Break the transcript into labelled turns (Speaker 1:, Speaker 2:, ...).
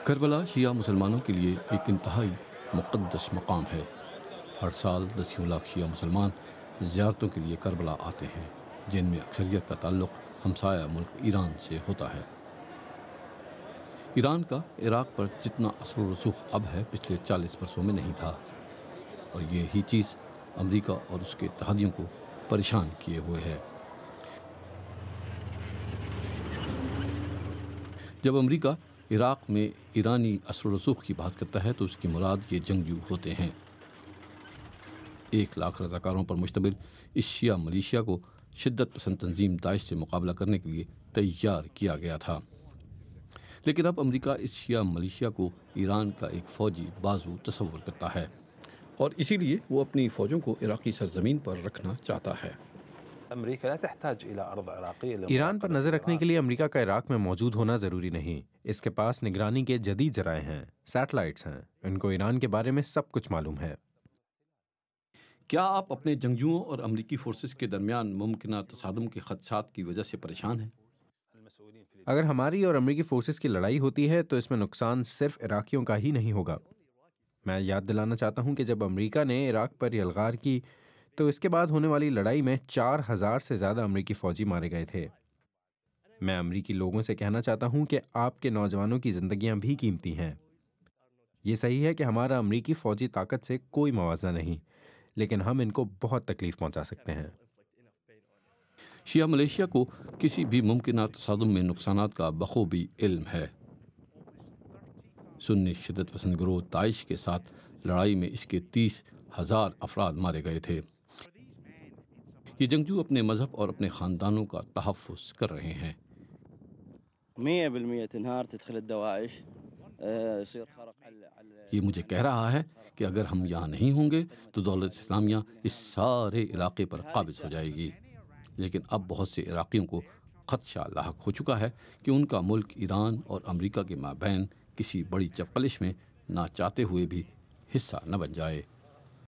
Speaker 1: کربلا شیعہ مسلمانوں کے لیے ایک انتہائی مقدس مقام ہے۔ ہر سال دسیوں لاکھ شیعہ مسلمان زیارتوں کے لیے کربلا آتے ہیں، جن میں اکثریت کا تعلق ہمسایہ ملک ایران سے ہوتا ہے۔ ایران کا عراق پر جتنا اثر و رسوخ اب ہے، پچھلے 40 برسوں میں نہیں تھا، اور یہی چیز امریکہ اور اس کے اتحادیوں کو پریشان کیے ہوئے ہے۔ جب امریکہ عراق میں ایرانی اثر و رسوخ کی بات کرتا ہے تو اس کی مراد یہ جنگجو ہوتے ہیں۔ 1 لاکھ رضاکاروں پر مشتمل اس شیعہ ملیشیا کو شدت پسند تنظیم داعش سے مقابلہ کرنے کے لیے تیار کیا گیا تھا، لیکن اب امریکہ اس شیعہ ملیشیا کو ایران کا ایک فوجی بازو تصور کرتا ہے، اور اسی لیے وہ اپنی فوجوں کو عراقی سرزمین پر رکھنا چاہتا ہے۔
Speaker 2: ایران پر نظر رکھنے کے لیے امریکہ کا عراق میں موجود ہونا ضروری نہیں۔ اس کے پاس نگرانی کے جدید ذرائع ہیں، سیٹلائٹس ہیں، ان کو ایران کے بارے میں سب کچھ معلوم ہے۔
Speaker 1: کیا آپ اپنے جنگجوؤں اور امریکی فورسز کے درمیان ممکنہ تصادم کے خدشات کی وجہ سے پریشان ہیں؟
Speaker 2: اگر ہماری اور امریکی فورسز کی لڑائی ہوتی ہے تو اس میں نقصان صرف عراقیوں کا ہی نہیں ہوگا۔ میں یاد دلانا چاہتا ہوں کہ جب امریکہ نے عراق پر یلغار کی تو اس کے بعد ہونے والی لڑائی میں 4000 سے زیادہ امریکی فوجی مارے گئے تھے۔ میں امریکی لوگوں سے کہنا چاہتا ہوں کہ آپ کے نوجوانوں کی زندگیاں بھی قیمتی ہیں۔ یہ صحیح ہے کہ ہمارا امریکی فوجی طاقت سے کوئی موازنہ نہیں، لیکن ہم ان کو بہت تکلیف پہنچا سکتے ہیں۔
Speaker 1: شیعہ ملیشیا کو کسی بھی ممکنہ تصادم میں نقصانات کا بخوبی علم ہے۔ سنی شدت پسند گروہ داعش کے ساتھ لڑائی میں اس کے 30,000 افراد مارے گئے تھے۔ یہ جنگجو اپنے مذہب اور اپنے خاندانوں کا تحفظ کر رہے ہیں۔
Speaker 3: 100% تنهار تدخل الدواعش يصير خرق
Speaker 1: یہ مجھے کہہ رہا ہے کہ اگر ہم یہاں نہیں ہوں گے تو دولت اسلامیہ اس سارے علاقے پر قابض ہو جائے گی، لیکن اب بہت سے عراقیوں کو خدشہ لاحق ہو چکا ہے کہ ان کا ملک ایران اور امریکہ کے مابین کسی بڑی چپقلش میں نہ چاہتے ہوئے بھی حصہ نہ بن جائے۔